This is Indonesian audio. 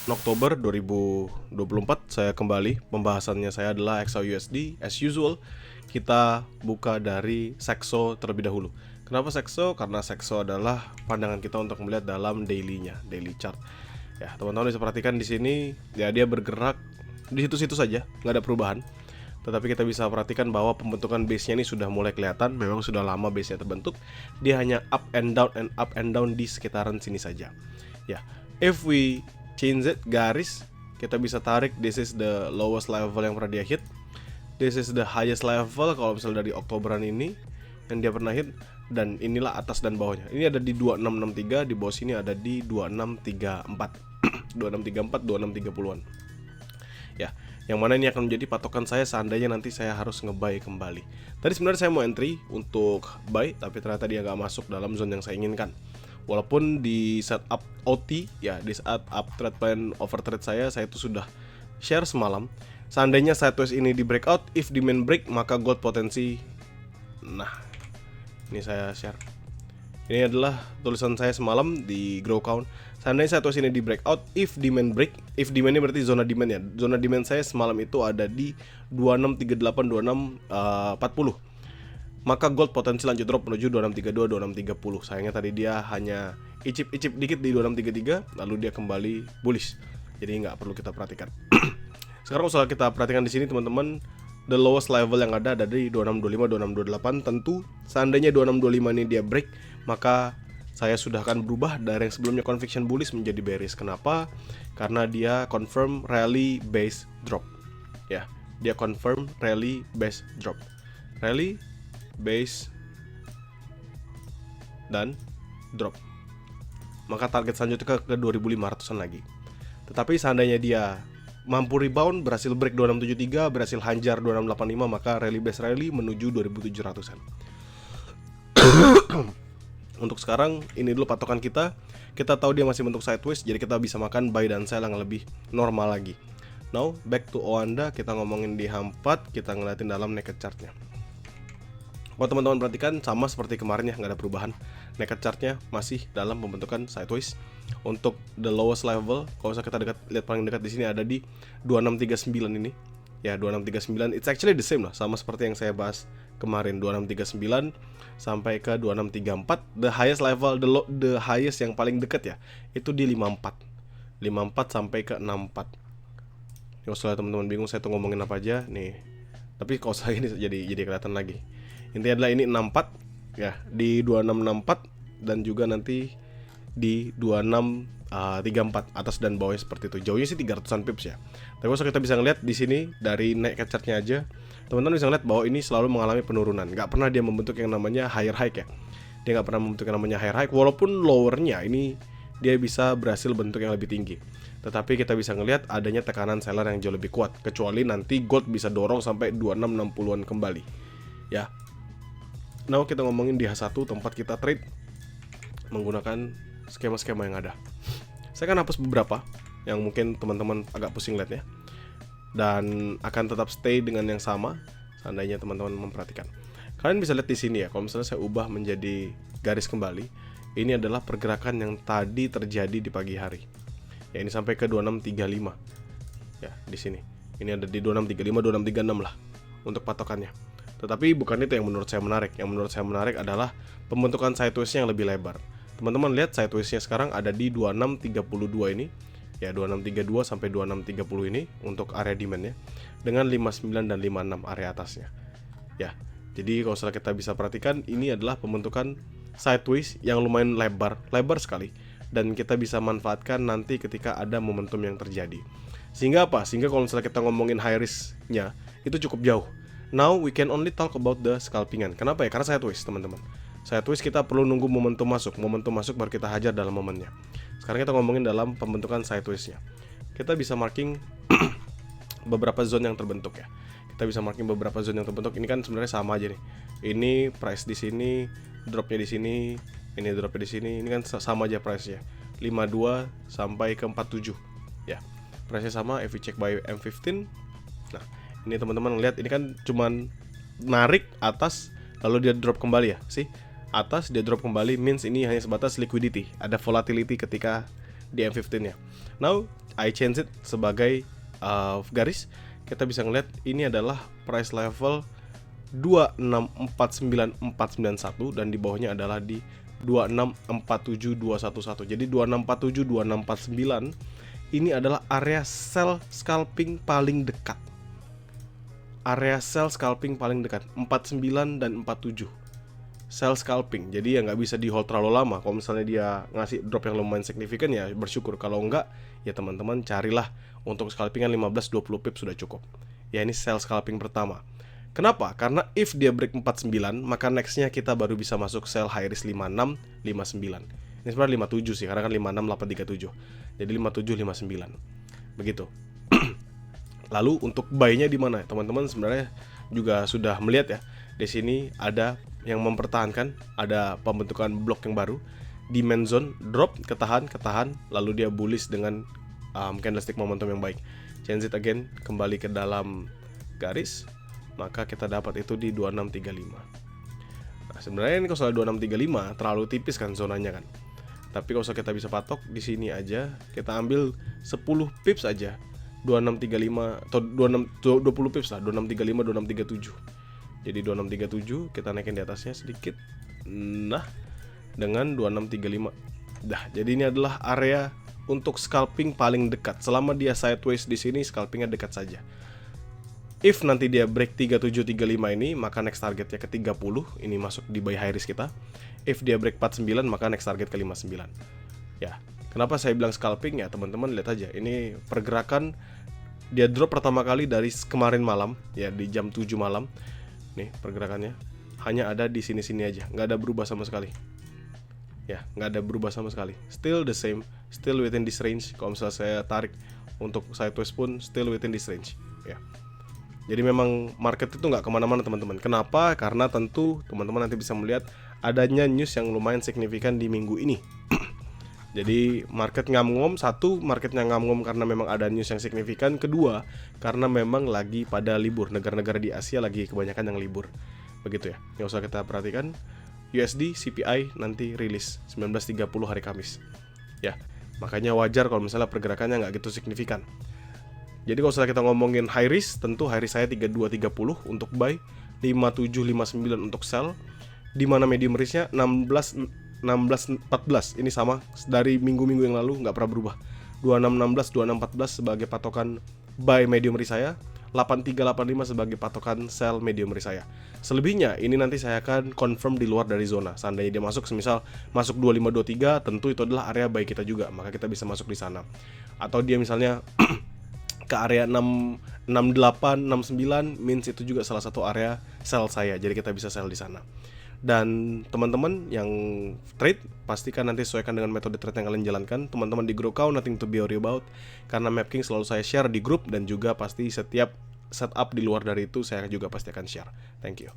Oktober 2024 saya kembali. Pembahasannya saya adalah XAUUSD. As usual, kita buka dari Saxo terlebih dahulu. Kenapa Saxo? Karena Saxo adalah pandangan kita untuk melihat dalam daily-nya, daily chart. Ya, teman-teman bisa perhatikan di sini, ya dia bergerak di situ-situ saja, nggak ada perubahan. Tetapi kita bisa perhatikan bahwa pembentukan base-nya ini sudah mulai kelihatan. Memang sudah lama base-nya terbentuk. Dia hanya up and down di sekitaran sini saja. Ya, if we change it, garis, kita bisa tarik. This is the lowest level yang pernah dia hit. This is the highest level kalau misalnya dari Oktoberan ini yang dia pernah hit. Dan inilah atas dan bawahnya. Ini ada di 2663, di bawah sini ada di 2634. 2634, 2630-an. Ya, yang mana ini akan menjadi patokan saya seandainya nanti saya harus nge-buy kembali. Tadi sebenarnya saya mau entry untuk buy, tapi ternyata dia nggak masuk dalam zone yang saya inginkan. Walaupun di setup OT, ya di saat up trade plan over trade saya itu sudah share semalam. Seandainya sideways ini di breakout, if demand break maka gold potensi. Nah, ini saya share. Ini adalah tulisan saya semalam di grow count. Seandainya sideways ini di breakout, if demand break, if demand ini berarti zona demand ya. Zona demand saya semalam itu ada di 2638, 2640. Maka gold potensi lanjut drop menuju 2632, 2630. Sayangnya tadi dia hanya icip-icip dikit di 2633, lalu dia kembali bullish. Jadi nggak perlu kita perhatikan. Sekarang usah kita perhatikan di sini teman-teman, the lowest level yang ada di 2625, 2628. Tentu seandainya 2625 ini dia break, maka saya sudah akan berubah dari yang sebelumnya conviction bullish menjadi bearish. Kenapa? Karena dia confirm rally base drop. Ya, dia confirm rally base drop. Rally base dan drop. Maka target selanjutnya ke 2500-an lagi. Tetapi seandainya dia mampu rebound, berhasil break 2673, berhasil hajar 2685, maka rally base rally menuju 2700-an. Untuk sekarang ini dulu patokan kita. Kita tahu dia masih bentuk sideways, jadi kita bisa makan buy dan sell yang lebih normal lagi. Now back to Oanda, kita ngomongin di H4, kita ngeliatin dalam naked chartnya. Kalau teman-teman perhatikan sama seperti kemarin ya, nggak ada perubahan. Naked chartnya masih dalam pembentukan sideways. Untuk the lowest level, kalau misalnya kita lihat paling dekat di sini ada di 2639 ini. Ya, 2639 it's actually the same lah, sama seperti yang saya bahas kemarin, 2639 sampai ke 2634. The highest level, the highest yang paling dekat ya, itu di 54. 54 sampai ke 64. Kalau soalnya teman-teman bingung saya tuh ngomongin apa aja nih. Tapi kalau saya ini jadi kelihatan lagi. Intinya adalah ini 64 ya, di 2664 dan juga nanti di 2634 atas dan bawahnya seperti itu. Jauhnya sih 300-an pips ya. Tapi kalau kita bisa ngeliat di sini dari naik chartnya aja, teman-teman bisa ngeliat bahwa ini selalu mengalami penurunan. Nggak pernah dia membentuk yang namanya higher high ya. Dia nggak pernah membentuk yang namanya higher high. Walaupun lowernya ini dia bisa berhasil bentuk yang lebih tinggi. Tetapi kita bisa ngelihat adanya tekanan seller yang jauh lebih kuat. Kecuali nanti gold bisa dorong sampai 2660-an kembali. Ya. Now kita ngomongin di H1 tempat kita trade menggunakan skema-skema yang ada. Saya akan hapus beberapa yang mungkin teman-teman agak pusing lihatnya, dan akan tetap stay dengan yang sama seandainya teman-teman memperhatikan. Kalian bisa lihat di sini ya, kalau misalnya saya ubah menjadi garis kembali, ini adalah pergerakan yang tadi terjadi di pagi hari. Ya, ini sampai ke 2635. Ya, di sini. Ini ada di 2635, 2636 lah untuk patokannya. Tetapi bukan itu yang menurut saya menarik. Yang menurut saya menarik adalah pembentukan sideways-nya yang lebih lebar. Teman-teman lihat sideways-nya sekarang ada di 2632 ini. Ya, 2632 sampai 2630 ini untuk area demand-nya. Dengan 59 dan 56 area atasnya. Ya, jadi kalau misalnya kita bisa perhatikan, ini adalah pembentukan sideways yang lumayan lebar sekali. Dan kita bisa manfaatkan nanti ketika ada momentum yang terjadi. Sehingga apa? Sehingga kalau misalnya kita ngomongin high risk-nya, itu cukup jauh. Now we can only talk about the scalpingan. Kenapa ya? Karena sideways teman-teman. Sideways kita perlu nunggu momentum masuk. Momentum masuk baru kita hajar dalam momennya. Sekarang kita ngomongin dalam pembentukan sideways-nya. Kita bisa marking beberapa zone yang terbentuk ya. Kita bisa marking beberapa zone yang terbentuk. Ini kan sebenarnya sama aja nih. Ini price di sini, dropnya di sini, ini dropnya di sini. Ini kan sama aja price-nya. 52 sampai ke 47. Ya. Price-nya sama, if we check by M15. Nah, ini teman-teman lihat, ini kan cuman narik atas lalu dia drop kembali ya, sih. Atas dia drop kembali means ini hanya sebatas liquidity, ada volatility ketika di M15-nya. Now, I change it sebagai garis. Kita bisa ngeliat ini adalah price level 2649491 dan di bawahnya adalah di 2647211. Jadi 2647 2649 ini adalah area sell scalping paling dekat. Area sell scalping paling dekat 49 dan 47. Sell scalping. Jadi ya nggak bisa di hold terlalu lama. Kalau misalnya dia ngasih drop yang lumayan signifikan ya bersyukur. Kalau enggak ya teman-teman carilah untuk scalpingan 15-20 pip sudah cukup. Ya ini sell scalping pertama. Kenapa? Karena if dia break 49, maka nextnya kita baru bisa masuk sell high risk 56, 59. Ini sebenarnya 57 sih, karena kan 56, 837. Jadi 57, 59. Begitu. Lalu untuk buy-nya di mana? Teman-teman sebenarnya juga sudah melihat ya. Di sini ada yang mempertahankan, ada pembentukan blok yang baru. Demand zone, drop, ketahan, lalu dia bullish dengan candlestick momentum yang baik. Change it again, kembali ke dalam garis, maka kita dapat itu di 2635. Nah, sebenarnya ini kalau soal 2635 terlalu tipis kan zonanya kan. Tapi kalau kita bisa patok di sini aja, kita ambil 10 pips aja. 2635 atau 20 pips lah, 2635 2637. Jadi 2637 kita naikin di atasnya sedikit. Nah, dengan 2635. Dah, jadi ini adalah area untuk scalping paling dekat. Selama dia sideways di sini, scalpingnya dekat saja. If nanti dia break 3735 ini, maka next targetnya ke 30. Ini masuk di buy high risk kita. If dia break 49, maka next target ke 59. Ya, kenapa saya bilang scalping ya teman-teman, lihat aja. Ini pergerakan dia drop pertama kali dari kemarin malam, ya di jam 7 malam. Nih pergerakannya hanya ada di sini-sini aja, nggak ada berubah sama sekali. Ya, nggak ada berubah sama sekali. Still the same, still within this range. Kalau misalnya saya tarik untuk sideways pun still within this range. Ya. Jadi memang market itu nggak kemana-mana teman-teman. Kenapa? Karena tentu teman-teman nanti bisa melihat adanya news yang lumayan signifikan di minggu ini. Jadi market ngamngom, satu, marketnya ngamngom karena memang ada news yang signifikan. Kedua, karena memang lagi pada libur. Negara-negara di Asia lagi kebanyakan yang libur. Begitu ya. Yang usah kita perhatikan, USD CPI nanti rilis 19.30 hari Kamis. Ya, makanya wajar kalau misalnya pergerakannya nggak gitu signifikan. Jadi kalau misalnya kita ngomongin high risk, tentu high risk saya 32.30 untuk buy, 57.59 untuk sell. Di mana medium risknya 16.14, ini sama dari minggu-minggu yang lalu, nggak pernah berubah. 26.16, 26.14 sebagai patokan buy medium risk saya, 83.85 sebagai patokan sell medium risk saya. Selebihnya ini nanti saya akan confirm di luar dari zona. Seandainya dia masuk, semisal masuk 2523, tentu itu adalah area buy kita juga, maka kita bisa masuk di sana. Atau dia misalnya ke area 68, 69, means itu juga salah satu area sell saya. Jadi kita bisa sell di sana. Dan teman-teman yang trade, pastikan nanti sesuaikan dengan metode trade yang kalian jalankan. Teman-teman di GrowCow, nothing to be worried about. Karena MapKing selalu saya share di grup, dan juga pasti setiap setup di luar dari itu saya juga pasti akan share. Thank you.